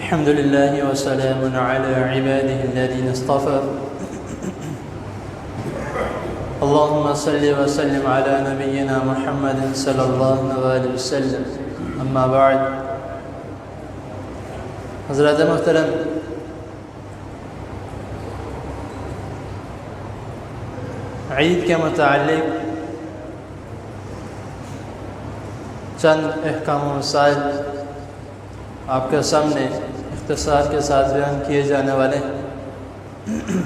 الحمد لله وسلام على عباده الذين اصطفى اللهم صل وسلم على نبينا محمد صلی اللہ علیہ وسلم اما بعد. حضرات محترم، عید کے متعلق چند احکام و مسائل آپ کے سامنے اختصار کے ساتھ بیان کیے جانے والے ہیں.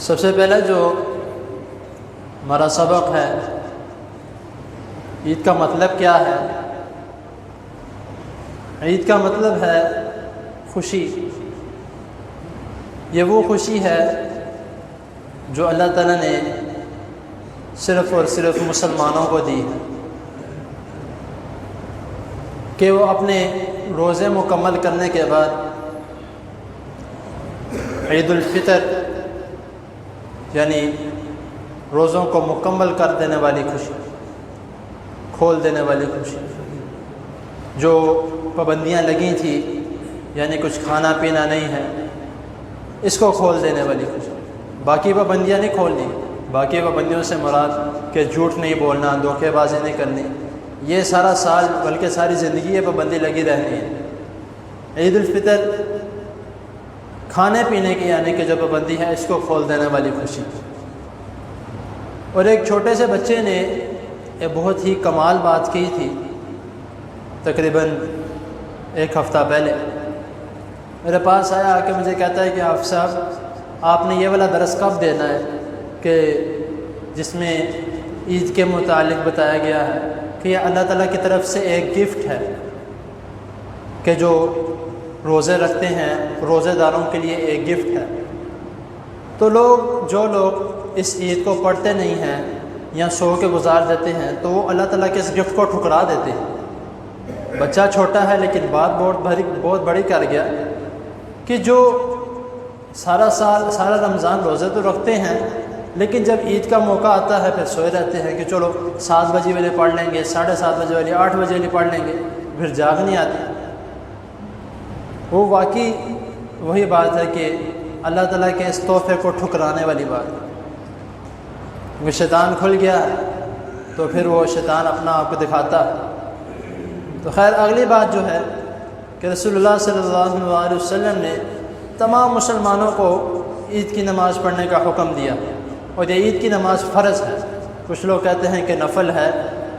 سب سے پہلا جو ہمارا سبق ہے، عید کا مطلب کیا ہے؟ عید کا مطلب ہے خوشی. یہ وہ خوشی ہے جو اللہ تعالیٰ نے صرف اور صرف مسلمانوں کو دی ہے کہ وہ اپنے روزے مکمل کرنے کے بعد عید الفطر یعنی روزوں کو مکمل کر دینے والی خوشی، کھول دینے والی خوشی، جو پابندیاں لگی تھیں یعنی کچھ کھانا پینا نہیں ہے، اس کو کھول دینے والی خوشی. باقی پابندیاں نہیں کھولنی، باقی پابندیوں سے مراد کہ جھوٹ نہیں بولنا، دھوکے بازی نہیں کرنی، یہ سارا سال بلکہ ساری زندگی یہ پابندی لگی رہنی ہے. عید الفطر کھانے پینے کی یعنی کہ جو پابندی ہے، اس کو کھول دینے والی خوشی. اور ایک چھوٹے سے بچے نے ایک بہت ہی کمال بات کی تھی تقریباً ایک ہفتہ پہلے. میرے پاس آیا کہ مجھے کہتا ہے کہ حافظ صاحب، آپ نے یہ والا درس کب دینا ہے کہ جس میں عید کے متعلق بتایا گیا ہے کہ یہ اللہ تعالیٰ کی طرف سے ایک گفٹ ہے کہ جو روزے رکھتے ہیں روزے داروں کے لیے ایک گفٹ ہے. تو جو لوگ اس عید کو پڑھتے نہیں ہیں یا سو کے گزار دیتے ہیں تو وہ اللہ تعالیٰ کے اس گفٹ کو ٹھکرا دیتے ہیں. بچہ چھوٹا ہے لیکن بات بہت بڑی کر گیا کہ جو سارا رمضان روزے تو رکھتے ہیں لیکن جب عید کا موقع آتا ہے پھر سوئے رہتے ہیں کہ چلو 7 بجے والے پڑھ لیں گے، 7:30 بجے والی، 8 بجے والی پڑھ لیں گے، پھر جاگ نہیں آتی. وہ واقعی وہی بات ہے کہ اللہ تعالیٰ کے اس تحفے کو ٹھکرانے والی بات. وہ شیطان کھل گیا تو پھر وہ شیطان اپنا آپ کو دکھاتا ہے. تو خیر اگلی بات جو ہے کہ رسول اللہ صلی اللہ علیہ وسلم نے تمام مسلمانوں کو عید کی نماز پڑھنے کا حکم دیا. اور یہ عید کی نماز فرض ہے. کچھ لوگ کہتے ہیں کہ نفل ہے،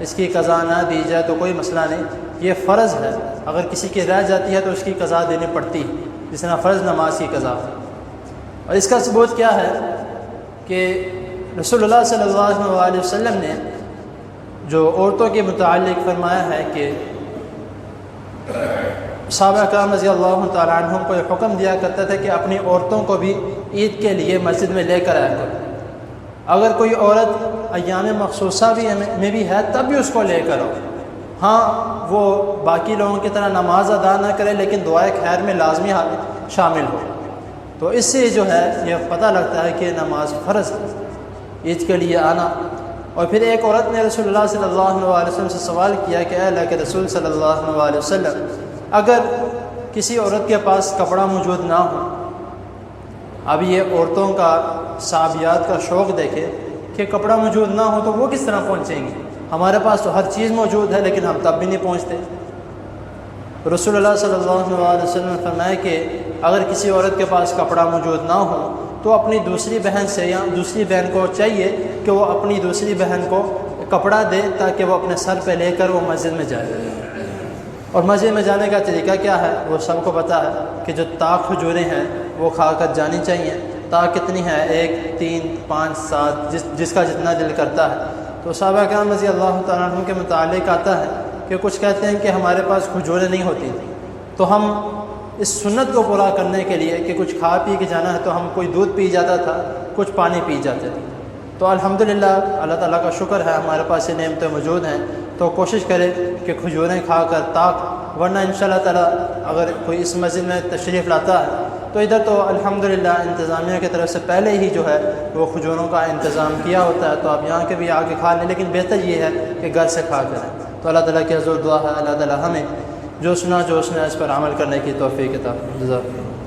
اس کی قضا نہ دی جائے تو کوئی مسئلہ نہیں. یہ فرض ہے، اگر کسی کی رہ جاتی ہے تو اس کی قضا دینی پڑتی ہے، جس طرح فرض نماز کی قضا. اور اس کا ثبوت کیا ہے کہ رسول اللہ صلی اللہ علیہ وسلم نے جو عورتوں کے متعلق فرمایا ہے کہ صحابہ کرام رضی اللہ تعالیٰ عنہم کو یہ حکم دیا کرتا تھا کہ اپنی عورتوں کو بھی عید کے لیے مسجد میں لے کر آیا کرو. اگر کوئی عورت ایام مخصوصہ میں بھی ہے تب بھی اس کو لے کر آؤ. ہاں وہ باقی لوگوں کی طرح نماز ادا نہ کرے لیکن دعائے خیر میں لازمی شامل ہو. تو اس سے جو ہے یہ پتہ لگتا ہے کہ نماز فرض ہے عید کے لیے آنا. اور پھر ایک عورت نے رسول اللہ صلی اللہ علیہ وسلم سے سوال کیا کہ اے اللہ کے رسول صلی اللہ علیہ وسلم، اگر کسی عورت کے پاس کپڑا موجود نہ ہو، اب یہ عورتوں کا صحابیات کا شوق دیکھے کہ کپڑا موجود نہ ہو تو وہ کس طرح پہنچیں گی؟ ہمارے پاس تو ہر چیز موجود ہے لیکن ہم تب بھی نہیں پہنچتے. رسول اللہ صلی اللہ علیہ وسلم نے فرمایا کہ اگر کسی عورت کے پاس کپڑا موجود نہ ہو تو اپنی دوسری بہن سے یا دوسری بہن کو چاہیے کہ وہ اپنی دوسری بہن کو کپڑا دے تاکہ وہ اپنے سر پہ لے کر وہ مسجد میں جائے. اور مسجد میں جانے کا طریقہ کیا ہے وہ سب کو پتہ ہے کہ جو تاک کھجوریں ہیں وہ کھا کر جانی چاہیے. تاک کتنی ہے؟ 1 3 5 7 جس کا جتنا دل کرتا ہے. تو صحابہ کرام رضی اللہ تعالیٰ عنہ کے متعلق آتا ہے کہ کچھ کہتے ہیں کہ ہمارے پاس کھجوریں نہیں ہوتی تو ہم اس سنت کو پورا کرنے کے لیے کہ کچھ کھا پی کے جانا ہے تو ہم کوئی دودھ پی جاتا تھا، کچھ پانی پی جاتے تھے. تو الحمدللہ اللہ تعالیٰ کا شکر ہے ہمارے پاس یہ نعمتیں موجود ہیں. تو کوشش کرے کہ کھجوریں کھا کر تاک، ورنہ انشاءاللہ تعالیٰ اگر کوئی اس مسجد میں تشریف لاتا ہے تو ادھر تو الحمدللہ انتظامیہ کی طرف سے پہلے ہی جو ہے وہ کھجوروں کا انتظام کیا ہوتا ہے. تو آپ یہاں کے بھی آ کے کھا لیں، لیکن بہتر یہ ہے کہ گھر سے کھا کریں. تو اللہ تعالیٰ کی حضور دعا ہے اللہ تعالیٰ ہمیں جو سنا جو اس نے اس پر عمل کرنے کی توفیق عطا۔ جزاک اللہ۔